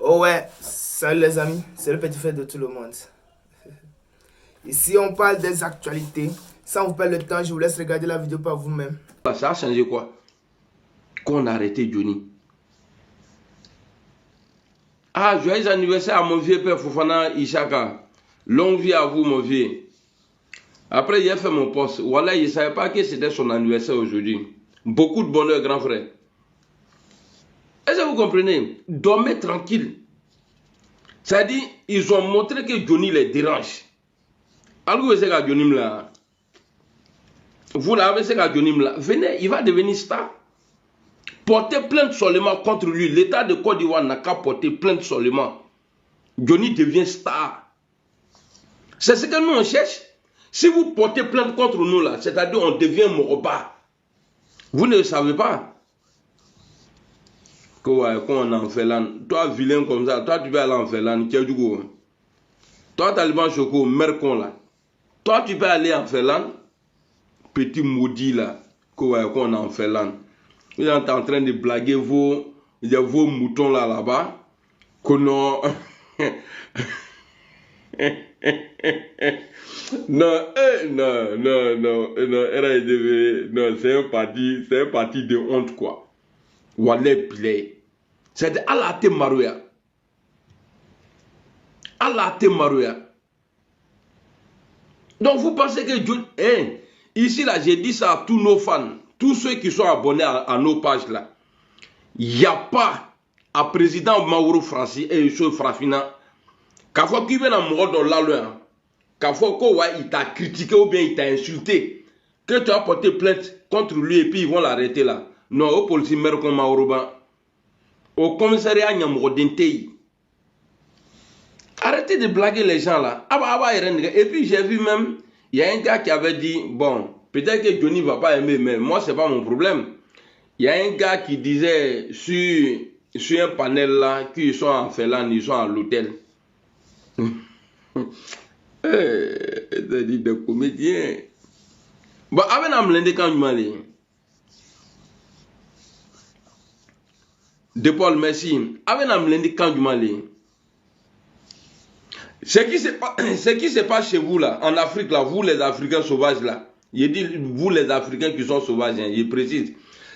Oh ouais, salut les amis, c'est le petit frère de tout le monde. Ici on parle des actualités. Sans vous perdre le temps, je vous laisse regarder la vidéo par vous-même. Ça a changé quoi? Qu'on a arrêté Johnny. Ah, joyeux anniversaire à mon vieux père Fofana Ishaka. Longue vie à vous, mon vieux. Après, il a fait mon poste. Voilà, il ne savait pas que c'était son anniversaire aujourd'hui. Beaucoup de bonheur, grand frère. Est-ce que vous comprenez? Dormez tranquille. C'est-à-dire, ils ont montré que Johnny les dérange. Alors, vous savez que Johnny là. Vous l'avez, c'est que Johnny là. Venez, il va devenir star. Portez plainte seulement contre lui. L'État de Côte d'Ivoire n'a qu'à porter plainte seulement. Johnny devient star. C'est ce que nous on cherche. Si vous portez plainte contre nous là, c'est-à-dire on devient Moroba. Vous ne le savez pas. Quand on est en Félan, toi vilain comme ça, toi tu vas aller en Félan, tu as du goût. Toi Taliban Choco, mercon là. Toi tu vas aller en Félan, petit maudit là, quand on est en Félan. Vous êtes en train de blaguer vos moutons là-bas. Non, c'est un parti de honte quoi. Wallet play. C'est Allah te marouya. Allah te marouya. Donc vous pensez que ici là, j'ai dit ça à tous nos fans, tous ceux qui sont abonnés à nos pages là. Il n'y a pas à président Mauro Francis et M. Frafina. Quand faut qu'il vienne à mourir dans la loi, quand faut qu'il t'a critiqué ou bien il t'a insulté, que tu as porté plainte contre lui et puis ils vont l'arrêter là. Non, au policier maire comme Mauro, au commissariat Nyamrodentei. Arrêtez de blaguer les gens là. Et puis j'ai vu même, il y a un gars qui avait dit, bon, peut-être que Johnny ne va pas aimer, mais moi c'est pas mon problème. Il y a un gars qui disait sur un panel là, qu'ils sont en Félan, ils sont à l'hôtel. C'est dit des comédiens. Bon, avec un blindé quand je m'allais. De Paul Messi, avec un blindé quand je m'allais. Ce qui se passe chez vous là, en Afrique là, vous les Africains sauvages là. Je dis vous les Africains qui sont sauvages, je précise.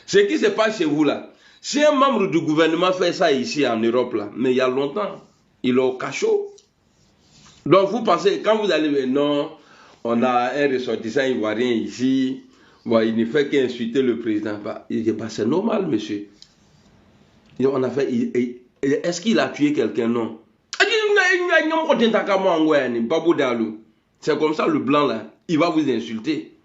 Ce qui se passe chez vous là, si un membre du gouvernement fait ça ici en Europe là, mais il y a longtemps, il est au cachot. Donc vous pensez, quand vous allez, non, on a un ressortissant ivoirien ici, bon, il ne fait qu'insulter le président. Il dit, c'est normal, monsieur. On a fait, est-ce qu'il a tué quelqu'un? Non. C'est comme ça le blanc là, il va vous insulter.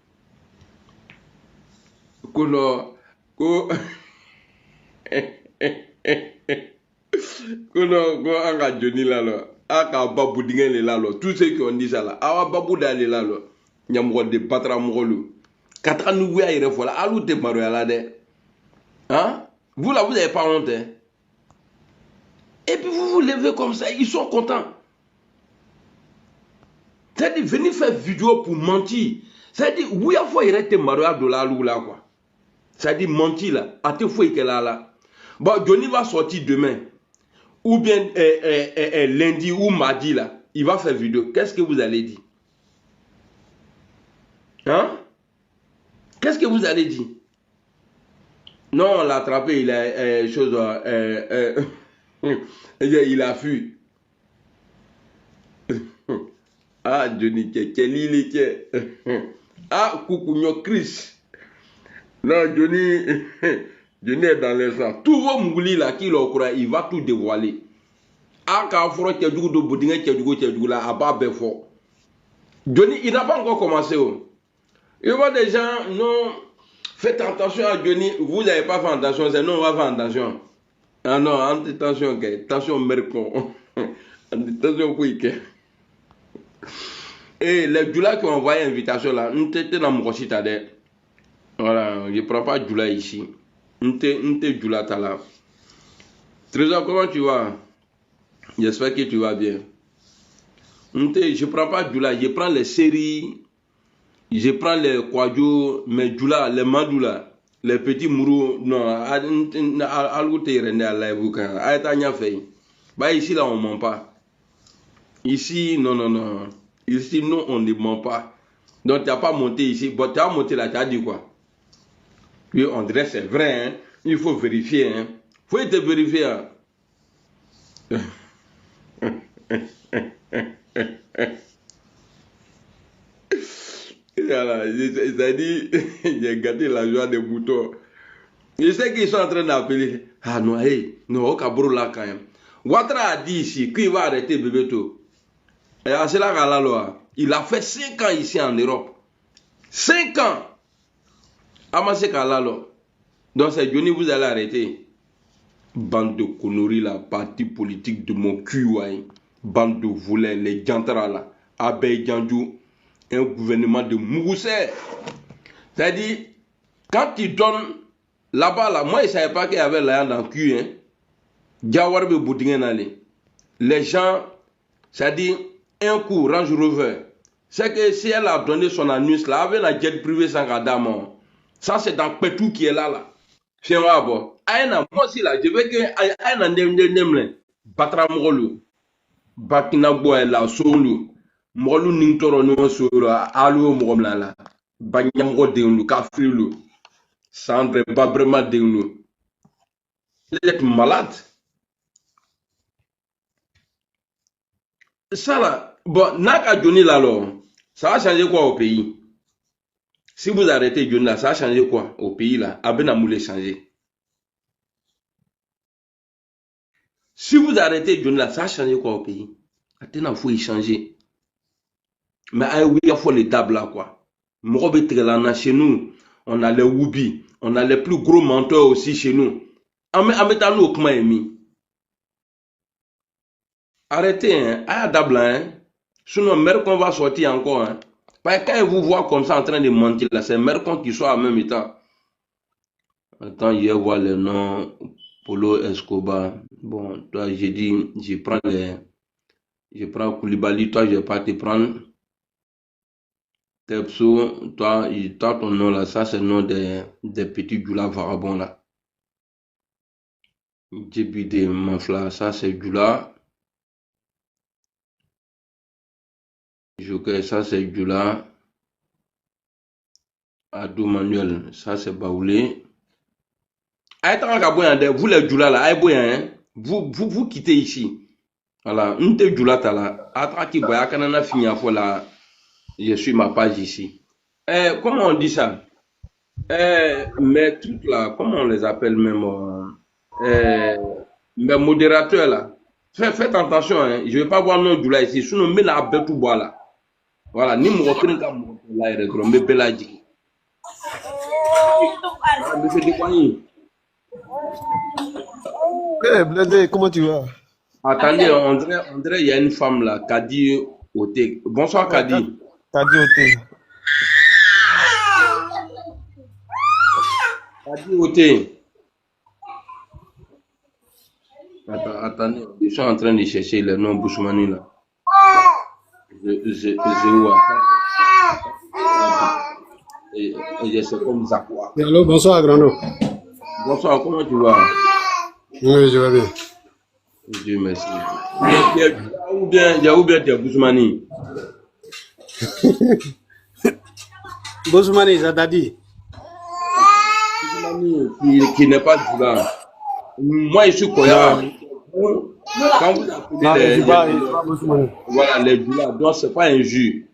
Johnny là. Tous ceux qui ont dit ça là, babou d'aller là, de patra mongolo. Hein? Vous là, vous n'avez pas honte. Hein? Et puis vous vous levez comme ça, ils sont contents. C'est-à-dire, venir faire vidéo pour mentir. C'est-à-dire, oui, il faut arrêter Maroya de la lou là quoi. C'est-à-dire, mentir là, à te fouiller qu'elle a là. Bon, Johnny va sortir demain. Ou bien lundi ou mardi là, il va faire vidéo. Qu'est-ce que vous allez dire? Hein? Qu'est-ce que vous allez dire? Non, on l'a attrapé, il a il a fui. Ah, Johnny, quel il est. Ah, Coucougno Chris. Non, Johnny. Johnny est dans les sang. Tous vos moulis là qui l'ont croit, il va tout dévoiler. Ah, quand il Johnny, il n'a pas encore commencé. Il y a des gens, non, faites attention à Johnny. Vous n'avez pas fait attention, c'est non, on va faire attention. Ah non, attention, attention, mercon. Attention, quick. Et les Djoula qui ont envoyé l'invitation là, nous étions dans mon citadin. Voilà, je ne prends pas Djoula ici. Nte Djoula Tala. Trésor, comment tu vas? J'espère que tu vas bien. Je ne prends pas Djoula, je prends les séries, je prends les Kwadjo, mais Djoula, les Madoula, les petits Mourou, non, algo te rende à la boucan, aïta nya fait. Bah, ici, là, on ne ment pas. Ici, non, non, non. Ici, nous, on ne ment pas. Donc, tu n'as pas monté ici. Bon, tu as monté là, tu as dit quoi? Puis, on dirait c'est vrai, hein. Il faut vérifier, hein. Il faut être vérifié, hein. Voilà, c'est-à-dire, j'ai gâté la joie des moutons. Je sais qu'ils sont en train d'appeler. Ah non, hey, non, au Cameroun là quand même. Ouattara a dit ici qu'il va arrêter Bebeto. Et à cela, il a fait 5 ans ici en Europe. 5 ans. Amassé Kalalo. Donc c'est Johnny, vous allez arrêter. Bande de conneries là, parti politique de mon cul, ouais. Bande de volets, les Djantara là. Abbé Djandjou, un gouvernement de Mouroussé. C'est-à-dire, quand ils donnent là-bas, là, moi je ne savais pas qu'il y avait la dans le cul, hein. Diawarbe Boudingen allé. Les gens, c'est-à-dire, un coup, Range Rover. C'est que si elle a donné son annonce là, avec la jet privée sans radar, ça c'est dans Petou qui est là, là. Fiez moi bon. Aïna, moi aussi là, je veux que Aïna Ndemle, Batra Molo, Bakina Boy la Solu, Molo Nintoro no Solo, Alo Momlala, Banyamro Deunu, Kafrilu, Sandre Babrema Deunu. Vous êtes malade. Ça là, bon, Naka Johnny là, alors, ça va changer quoi au pays? Si vous arrêtez Johnny là, ça va changer quoi au pays là? Abena Moulé changer. Si vous arrêtez Johnny là, ça va changer quoi au pays? Attends, il faut y changer. Mais il faut les tables là quoi. Là, chez nous, on a les Woubi, on a les plus gros menteurs aussi chez nous. Ametano Kmaemi. Arrêtez, hein, à Dabla, hein. Sinon, Mercon va sortir encore, hein. Parce que quand ils vous voient comme ça en train de mentir, là, c'est Mercon qui soit en même temps. Attends, je vois le nom, Polo Escobar. Bon, toi, j'ai dit, je prends Koulibaly, toi, je vais pas te prendre. Tepso, toi, ton nom là, ça, c'est le nom des petits Djoula vagabonds là. Début de Manfla, ça, c'est Djoula. Joker, ça c'est Djoula. Adou Manuel, ça c'est Baoulé. Vous les Djoula là, hein? Vous quittez ici. Voilà, Nte Djoula là. Atraki Boya Kanana fini à fois là. Je suis ma page ici. Comment on dit ça? Mes trucs là, comment on les appelle même? Mes modérateurs là. Faites attention, hein. Je ne vais pas voir non Djoula ici. Sinon, mais là, tout bois là. Voilà, ni mon train là, il est grand, mais Beladji. Monsieur Dekwani. Blindé, comment tu vas? Attendez, on dirait il y a une femme là, Kadi Oté. Bonsoir Kadi. Kadi Oté. Kadi Oté. Attendez, je suis en train de chercher le nom Bouchoumani là. Je vois. Et je sais comme Zakwa. Allô, bonsoir Grano. Bonsoir, comment tu vas? Oui, je vais bien. Dieu merci. Ou bien tu es Bouchoumani? Boussoumani, Zadadi. Bouchoumani qui n'est pas du là. Moi, je suis Koya. Quand vous appelez voilà, les Djoula, donc c'est pas un jus.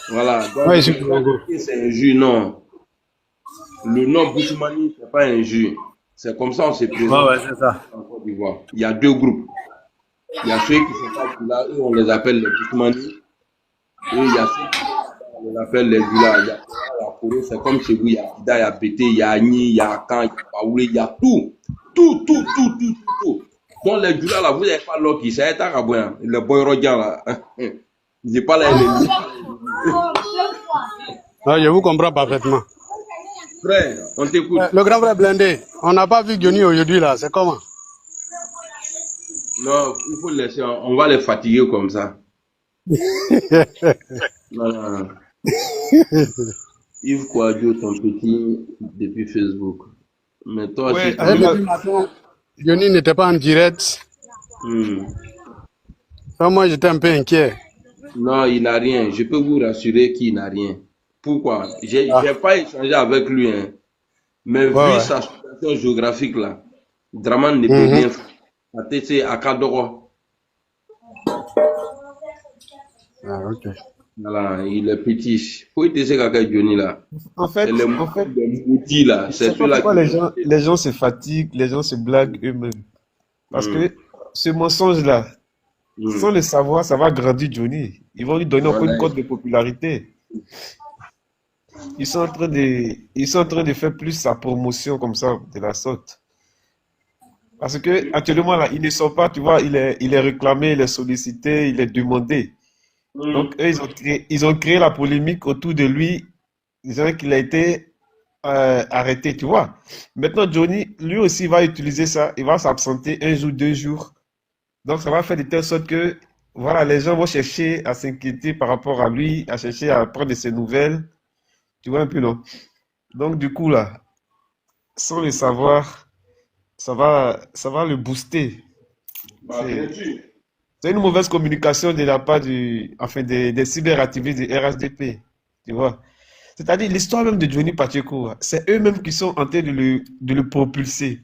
Voilà, donc c'est un jus, non. Le nom Bouchoumani, c'est pas un jus. C'est comme ça on se présente. Ouais, c'est ça. En Côte d'Ivoire. Il y a deux groupes. Il y a ceux qui sont pas Djoula, eux on les appelle les Bouchoumani. Et il y a ceux qui on les appelle les Djoula. Il y a la Corée, c'est comme chez vous, il y a Ida, il y a Pété, il y a Agni, il y a Akan, il y a Paoulé, il y a tout. Tout. Donc les Djoula là, vous n'avez pas l'eau qui c'est un rabouin. Le boy Rodjan là. J'ai pas la Ouais, je vous comprends parfaitement. Frère, on t'écoute. Le grand frère Blindé, on n'a pas vu Johnny aujourd'hui là, c'est comment? Non, il faut le laisser, on va les fatiguer comme ça. Non. Yves Kouadio, ton petit, depuis Facebook. Mais toi, Oui, depuis matin, Johnny n'était pas en direct. Hmm. Ça, moi, j'étais un peu inquiet. Non, il n'a rien. Je peux vous rassurer qu'il n'a rien. Pourquoi? J'ai Ah, pas échangé avec lui, hein. Mais ouais, vu ouais. sa situation géographique là, Draman ne peut Mhm. rien faire. Atete Akadoro. Ah, ok. Voilà, il est petit. Faut te dire qu'avec Johnny là. C'est En fait, les maudits là. je C'est sais pas ceux-là pourquoi qui vont rester. les gens se fatiguent, les gens se blaguent eux-mêmes. Parce Hmm. que ce mensonge-là, sans Hmm. le savoir, ça va grandir Johnny. Ils vont lui donner encore une Voilà. cote de popularité. Ils sont en train de faire plus sa promotion comme ça, de la sorte. Parce que actuellement là, il ne sort pas, tu vois, il est réclamé, il est sollicité, il est demandé. Hmm. Donc eux, ils ont créé la polémique autour de lui, disant qu'il a été arrêté, tu vois. Maintenant, Johnny, lui aussi, va utiliser ça, il va s'absenter un jour, 2 jours. Donc ça va faire de telle sorte que, voilà, les gens vont chercher à s'inquiéter par rapport à lui, à chercher à prendre de ses nouvelles, tu vois un peu, non? Donc du coup là, sans le savoir, ça va le booster. Bah, bien C'est sûr. C'est une mauvaise communication de la part enfin des cyberactivistes du RHDP, tu vois. C'est-à-dire l'histoire même de Johnny Pacheco, c'est eux-mêmes qui sont en train de le propulser.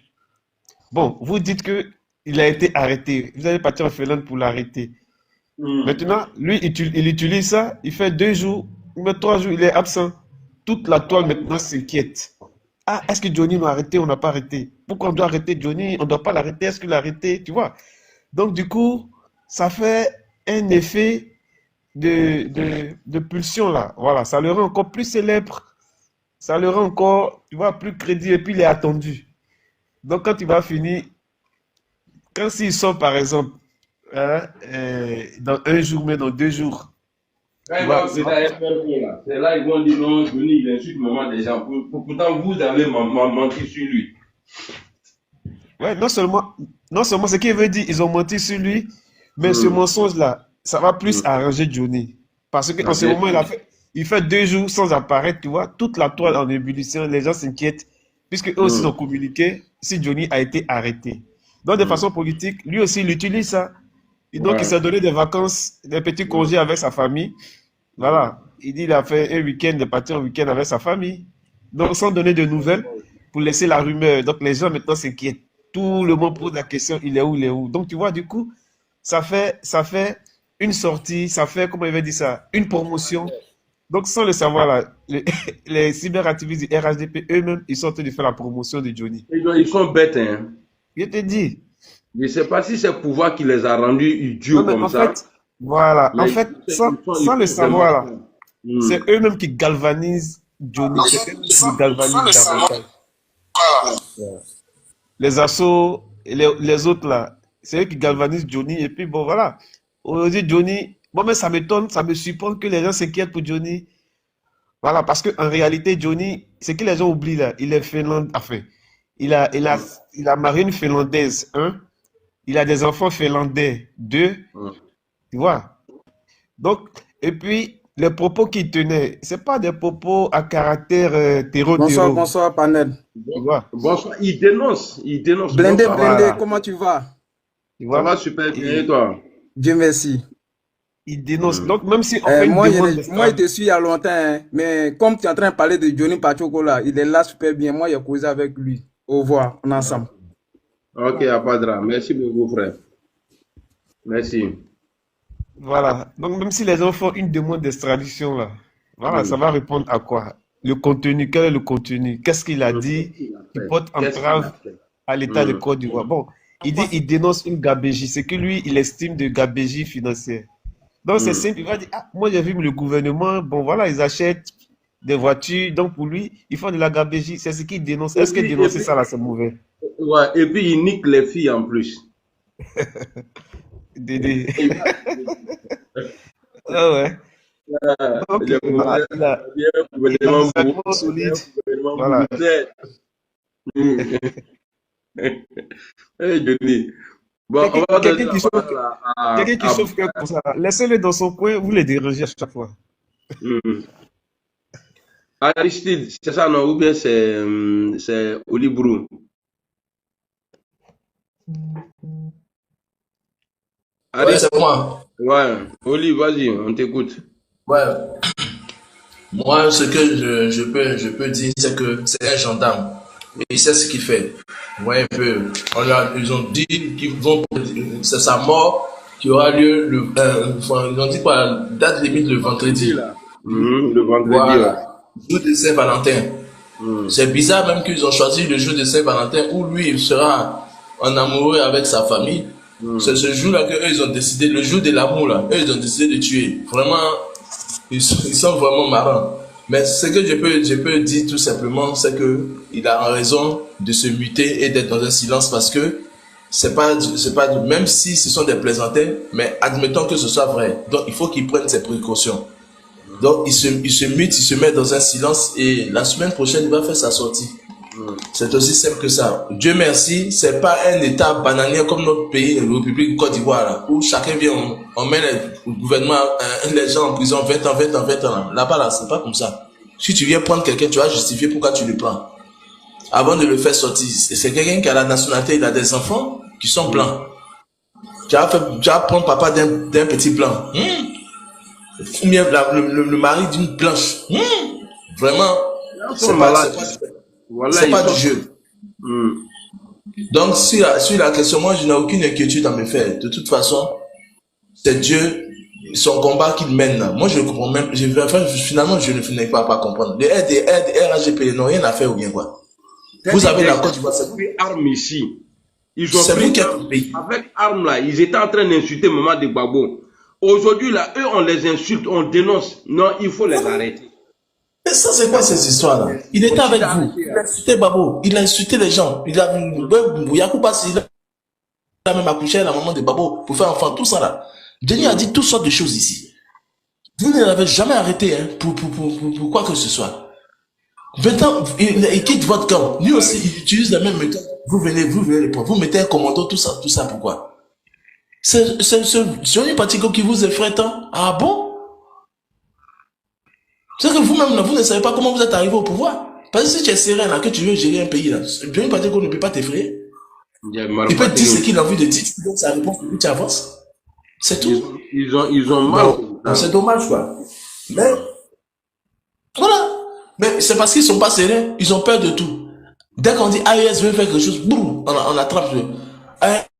Bon, vous dites que il a été arrêté. Vous allez partir en Finlande pour l'arrêter. Hmm. Maintenant, lui, il utilise ça, il fait 2 jours, ou même 3 jours, il est absent. Toute la toile maintenant s'inquiète. Ah, est-ce que Johnny l'a arrêté ou on n'a pas arrêté? Pourquoi on doit arrêter Johnny? On ne doit pas l'arrêter. Est-ce qu'il l'a arrêté? Tu vois? Donc, du coup, ça fait un effet de pulsion là. Voilà, ça le rend encore plus célèbre. Ça le rend encore, tu vois, plus crédible et puis il est attendu. Donc, quand il va finir, quand s'il sort par exemple, hein, dans un jour, mais dans 2 jours, Quand tu il vois, va ça peut-être va. faire peur là, c'est là ils vont dire non, Johnny, il insulte maman des gens. Pourtant, vous avez menti sur lui. Ouais, non seulement ce qu'il veut dire, ils ont menti sur lui, mais ce Hmm. mensonge-là, ça va plus Hmm. arranger Johnny. Parce qu'en Ah, ce bien moment, sûr. il fait 2 jours sans apparaître, tu vois, toute la toile en ébullition, les gens s'inquiètent, puisque eux aussi Hmm. ont communiqué si Johnny a été arrêté. Donc, de Hmm. façon politique, lui aussi, il utilise ça. Et donc, il Ouais. s'est donné des vacances, des petits Hmm. congés avec sa famille. Hmm. Voilà. Il dit il a fait un week-end, de partir en week-end avec sa famille. Donc, sans donner de nouvelles, pour laisser la rumeur. Donc, les gens maintenant s'inquiètent. Tout le monde pose la question, il est où, il est où? Donc, tu vois, du coup, ça fait une sortie, ça fait, comment il va dire ça, une promotion. Donc, sans le savoir, là, les cyberactivistes du RHDP eux-mêmes, ils sont en train de faire la promotion de Johnny. Ils sont bêtes, hein. Je te dis. Je ne sais pas si c'est le pouvoir qui les a rendus Non, idiots mais comme en ça, fait, voilà. En mais fait, ils sans le font vraiment savoir, là, ça. Hmm. c'est eux-mêmes qui galvanisent Johnny. C'est eux-mêmes qui le galvanisent davantage. Les assos, et les autres là, c'est eux qui galvanisent Johnny. Et puis bon, voilà. Aujourd'hui, Johnny, moi-même, ça m'étonne, ça me surprend que les gens s'inquiètent pour Johnny. Voilà, parce qu'en réalité, Johnny, ce que les gens oublient là, il est finlandais. Enfin, il a marié une finlandaise, hein. Il a des enfants finlandais, deux, Hmm. tu vois. Donc, et puis, les propos qu'il tenait, c'est pas des propos à caractère Bonsoir, terreau-terreau, bonsoir, panel. tu vois. Bonsoir, il dénonce. Blindé, Bonsoir. blindé, Voilà, comment tu vas? tu Ça va vois. super bien, et Et toi? Dieu merci. il dénonce. Hmm. Donc, même si on fait une Moi, demande moi, je d'extradition, te suis il y a longtemps, hein, mais comme tu es en train de parler de Johnny Pachoco là, il est là super bien. Moi, j'ai causé avec lui. Au revoir, on est ensemble. Ok, à pas de drame. Merci beaucoup, frère. Merci. voilà. Donc, même si les gens font une demande d'extradition, là, voilà, ça Hmm. va répondre à quoi? Le contenu, quel est le contenu? Qu'est-ce qu'il a Qu'est-ce dit qu'il a qui fait? porte Qu'est-ce qu'il a entrave fait? à l'État de Hmm. Côte d'Ivoire? Bon, il dit il dénonce une gabégie, c'est que lui, il estime de gabégie financière. Donc, c'est Hmm. simple, il va dire, ah, moi j'ai vu le gouvernement, bon voilà, ils achètent des voitures, donc pour lui, ils font de la gabégie, c'est ce qu'il dénonce. Et Est-ce que puis, et dénoncer puis, ça là, c'est mauvais? ouais, et puis, il nique les filles en plus. Dédé. Il va- Ah ouais. Donc, Le voilà, gouvernement, il a des arguments solides. Voilà. vous. Hey, Johnny. Bon, on va donner Quelqu'un la qui chauffe, parole quelqu'un qui chauffe cœur comme ça, laissez-le dans son coin, vous le dérangez à chaque fois. Hmm. Aristide, c'est ça, non? Ou bien c'est Olibrou. Ouais, Allez, c'est moi. ouais. Olive, vas-y, on t'écoute. Ouais. Moi, ce que je peux dire, c'est que c'est un gendarme. Et il sait ce qu'il fait. Ouais, un peu. Ils ont dit qu'ils vont, c'est sa mort qui aura lieu enfin, ils ont dit quoi, la date limite le vendredi. Le vendredi, ouais. Voilà. Jour de Saint-Valentin. C'est bizarre même qu'ils ont choisi le jour de Saint-Valentin où lui, il sera en amoureux avec sa famille. C'est ce jour-là qu'eux, ils ont décidé, le jour de l'amour, là, eux, ils ont décidé de tuer. Vraiment, ils sont vraiment marrants. Mais ce que je peux dire tout simplement, c'est que il a raison de se muter et d'être dans un silence parce que même si ce sont des plaisanteries, mais admettons que ce soit vrai. Donc, il faut qu'il prenne ses précautions. Donc, il se mute, il se met dans un silence et la semaine prochaine, il va faire sa sortie. C'est aussi simple que ça. Dieu merci, c'est pas un état bananier comme notre pays, la République de Côte d'Ivoire, là, où chacun vient, on met le gouvernement, les gens en prison 20 ans, 20 ans, 20 ans. Là-bas, là, c'est pas comme ça. Si tu viens prendre quelqu'un, tu vas justifier pourquoi tu le prends. Avant de le faire sortir, c'est quelqu'un qui a la nationalité, il a des enfants qui sont blancs. Tu vas prendre papa d'un petit blanc. Ou bien le mari d'une blanche. Vraiment, c'est pas du jeu. Donc, sur la question, moi, je n'ai aucune inquiétude à me faire. De toute façon, c'est Dieu, son combat qu'il mène là. Moi, je le comprends même. Finalement, je ne finis pas à comprendre. Les RAGP, n'ont rien à faire ou bien quoi. Vous avez la Côte d'Ivoire, c'est pris armes ici. Ils ont c'est pris vous qui êtes le pays. avec armes là. Ils étaient en train d'insulter Maman de Gbagbo. Aujourd'hui là, eux on les insulte, on dénonce. Non, il faut les arrêter. Mais ça, c'est quoi ces histoires-là? Il était avec vous. Il a insulté Babo. Il a insulté les gens. Yacouba, il a même accouché à la maman de Babo pour faire enfant. Tout ça là. Denis a dit toutes sortes de choses ici. Vous ne l'avez jamais arrêté hein, pour quoi que ce soit. Maintenant, il quitte votre camp. Lui aussi, il utilise la même méthode. Vous venez les prendre. Vous mettez un commando, tout ça, pourquoi? C'est Johnny Patico qui vous effraie tant. Ah bon? C'est que vous-même, vous ne savez pas comment vous êtes arrivé au pouvoir. Parce que si tu es serein, là, que tu veux gérer un pays, là, Johnny Patico ne peut pas t'effrayer. Il peut te dire ce qu'il a envie de dire. Donc, ça répond que tu avances. C'est tout. Ils ont mal. C'est dommage, quoi. Mais, voilà. Mais c'est parce qu'ils sont pas sereins. Ils ont peur de tout. Dès qu'on dit AES veut faire quelque chose, boum, on attrape.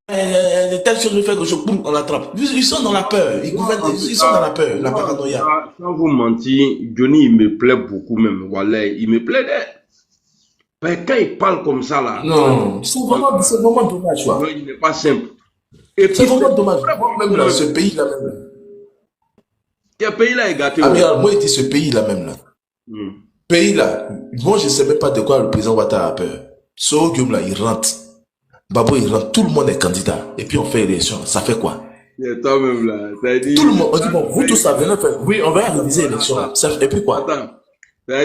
Telle chose veut faire quelque chose, boum, on l'attrape. Ils sont dans la peur. Ils sont dans la peur, la paranoïa. Sans vous mentir, Johnny, il me plaît beaucoup même. Voilà, il me plaît. Mais quand il parle comme ça là. Non, c'est vraiment dommage, quoi. Il n'est pas simple. C'est vraiment dommage. Même là, ce pays-là même. Quel pays-là est gâté? Moi, il dit ce pays-là même là. Pays-là, moi, je ne sais même pas de quoi le président Ouattara a peur. So Guillaume là, il rentre. Babo, il rentre. Tout le monde est candidat. Et puis, on fait élection. Ça fait quoi? Et toi-même là. Dit... Tout le monde, on dit, bon, vous tous, ça venez faire. Oui, on va réaliser l'élection. Et puis quoi? Attends.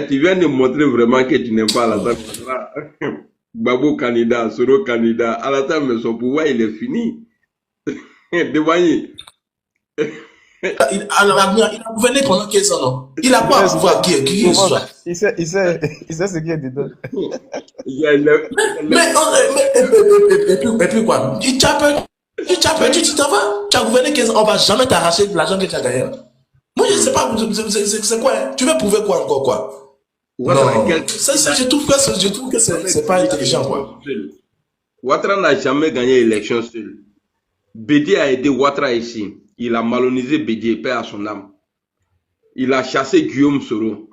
Tu viens de montrer vraiment que tu n'aimes pas la Babo candidat, Soro candidat. À la table, mais son pouvoir, il est fini. Devant il a gouverné pendant 15 ans, non? Il a pas à pouvoir qui il soit. Il sait ce qu'il y a dedans. Et puis quoi? Tu t'en vas. Tu as gouverné 15 ans, on va jamais t'arracher de l'argent que tu as gagné. Moi, je ne sais pas, c'est quoi, hein? Tu veux prouver quoi encore, quoi? Non, je trouve que c'est pas intelligent, quoi. Ouattara n'a jamais gagné l'élection seul. Bédié a aidé Ouattara ici. Il a malonisé Bédié, paix à son âme. Il a chassé Guillaume Soro.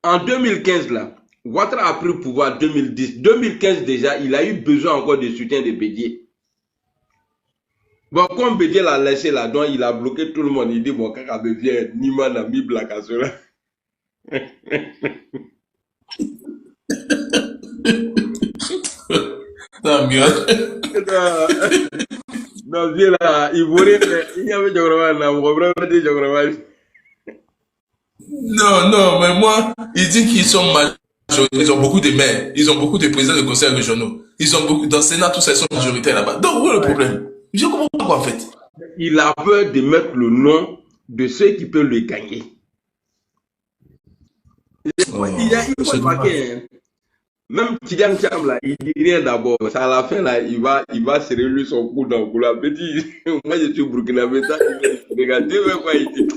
En 2015, là, Ouattara a pris le pouvoir en 2010. 2015 déjà, il a eu besoin encore de soutien de Bédié. Bon, comme Bédié l'a laissé là-dedans, il a bloqué tout le monde. Il dit, bon, quand il vient, Nima n'a mis blague à cela. Non, mieux. Non, c'est là, il voulait, il y avait Non, mais moi, il dit qu'ils sont majoritaires. Ils ont beaucoup de maires. Ils ont beaucoup de présidents de conseils régionaux. Ils ont beaucoup, dans le Sénat, tous ils sont majoritaires là-bas. Donc, où est le problème? Je comprends pas quoi, en fait. Il a peur de mettre le nom de ceux qui peuvent le gagner. Il faut remarquer, Même Tidiane Thiam, là, il dit rien d'abord. C'est à la fin, là, il va serrer lui son cou dans le cou. Là. Petit, moi, je suis burkinabé. Regardez, quoi, il dit.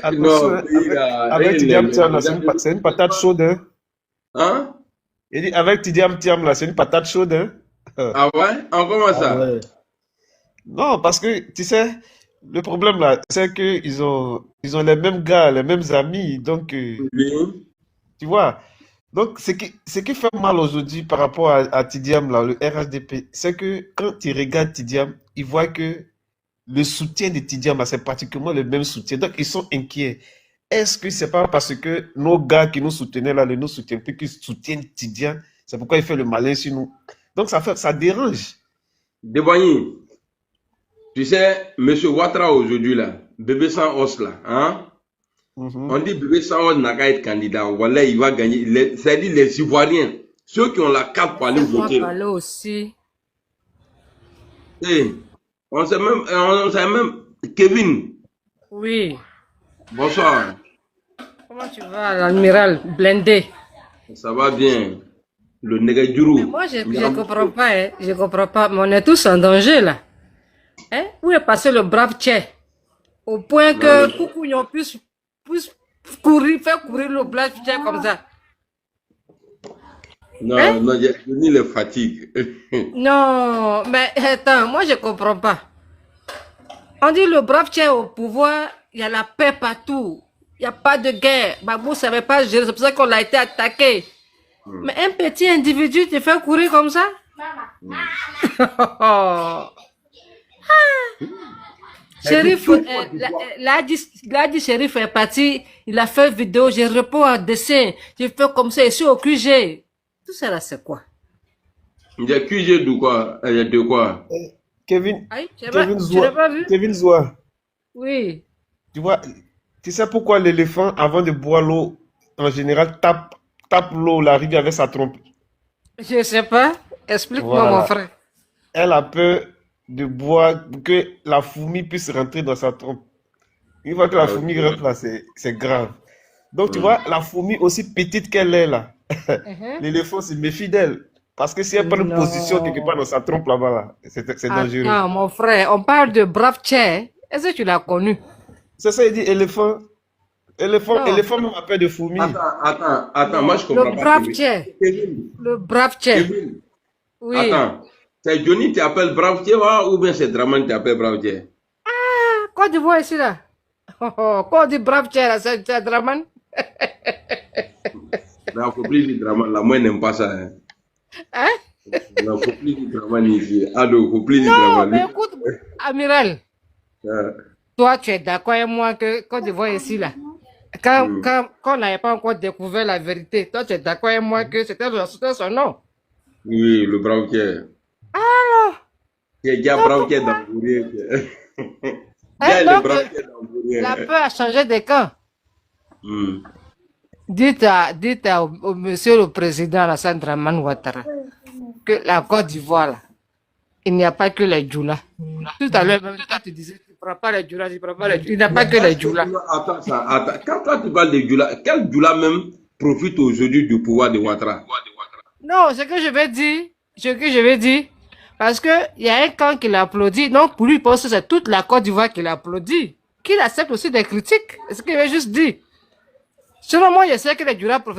Attention, Non, il a- avec il Tidiam Tiam, là, a- c'est une patate chaude. Hein. Hein? Il dit, avec Tidiam Tiam, là, c'est une patate chaude. Hein. Ah ouais? En comment ça? Non, parce que, tu sais, le problème, là, c'est qu'ils ont les mêmes gars, les mêmes amis. Donc, Oui. tu vois. Donc, ce qui fait mal aujourd'hui par rapport à Tidiam, là, le RHDP, c'est que quand ils regardent Tidiam, ils voient que le soutien de Tidiam, là, c'est pratiquement le même soutien. Donc, ils sont inquiets. Est-ce que c'est pas parce que nos gars qui nous soutenaient là ne nous soutiennent plus qu'ils soutiennent Tidiam? C'est pourquoi il fait le malin sur nous. Donc, ça dérange. Deboigny, tu sais, monsieur Ouattara aujourd'hui, là, bébé sans os, là, hein? Mhm. On dit bébé sans os n'a qu'à être candidat. Voilà, il va gagner. C'est-à-dire les Ivoiriens, ceux qui ont la carte pour aller Moi voter. Là. parler aussi. Eh, on sait même, Kevin, Oui. bonsoir. Comment tu vas, l'amiral blindé? Ça va bien. Le Mais Negajuru. moi, je ne comprends pas, hein. Je comprends pas. Mais on est tous en danger, là. Hein? Où est passé le brave Tché? Au point que Koukouillon puisse courir, faire courir le brave Tché comme ça. Non, Hein? non, Johnny le fatigue. Non, mais attends, moi, je comprends pas. On dit le brave Tché au pouvoir, il y a la paix partout. Il n'y a pas de guerre. Babou ne savait pas gérer, c'est pour ça qu'on a été attaqué. Mais un petit individu te fait courir comme ça? Chérif, Chérif est parti, il a fait vidéo, je réponds en dessin, je fais comme ça, je suis au QG. Tout ça là, c'est quoi? Il y a QG de quoi? Il y a de quoi? Kevin, Aïe, tu Kevin l'as Zoua, pas vu? Kevin Zoua, Oui. tu vois, tu sais pourquoi l'éléphant, avant de boire l'eau, en général, tape l'eau, la rivière avec sa trompe. Je sais pas. Explique-moi, Voilà. mon frère. Elle a peur de boire, que la fourmi puisse rentrer dans sa trompe. Une fois que la fourmi rentre là, c'est grave. Donc, tu vois, la fourmi, aussi petite qu'elle est là, l'éléphant se méfie d'elle. Parce que si elle prend une position quelque part dans sa trompe là-bas, là, c'est dangereux. Attends, mon frère, on parle de brave Tché. Est-ce que tu l'as connu? C'est ça, il dit éléphant. Non. Éléphant même a peur de fourmis. Attends, moi je comprends Le pas. brave Kevin. Tché. Kevin, Le brave Tché. Kevin, Oui. attends. C'est Johnny qui t'appelle Brave Tché ou bien c'est Draman qui t'appelle Brave Tché? Côte d'Ivoire ici là. Quand on dit brave Tché là, c'est Draman. Non, faut plus dire Draman. Là, moi, je n'aime pas ça. Hein? Hein? Non, faut plus dire Draman ici. Allô, faut plus dire Non, Draman. mais écoute, amiral, Euh, toi tu es d'accord avec moi que Côte d'Ivoire ici là, quand on n'avait pas encore découvert la vérité, toi tu es d'accord avec moi que c'était son nom. oui, le Brave Tché. Alors, Il y a déjà Brave Tché dans le bourrier. Il y a donc, le Brave Tché dans le bourrier. la peur a changé de camp. Hmm. Dites au monsieur le président Alassane Dramane Ouattara que la Côte d'Ivoire, là, il n'y a pas que les Djoula. Tout à l'heure, même toi, tu disais, tu ne prends pas les Djoula, tu prends pas les Djoula. Il n'y a pas que les Djoula. Attends, ça, attends. Quand toi tu parles de Djoula, quel Djoula même profite aujourd'hui du pouvoir de Ouattara? Non, ce que je vais dire, parce que il y a un camp qui l'applaudit, donc pour lui, il pense que c'est toute la Côte d'Ivoire qui l'applaudit, qu'il accepte aussi des critiques. C'est ce qu'il veut juste dire. Selon moi, je sais que les Djoula profitent.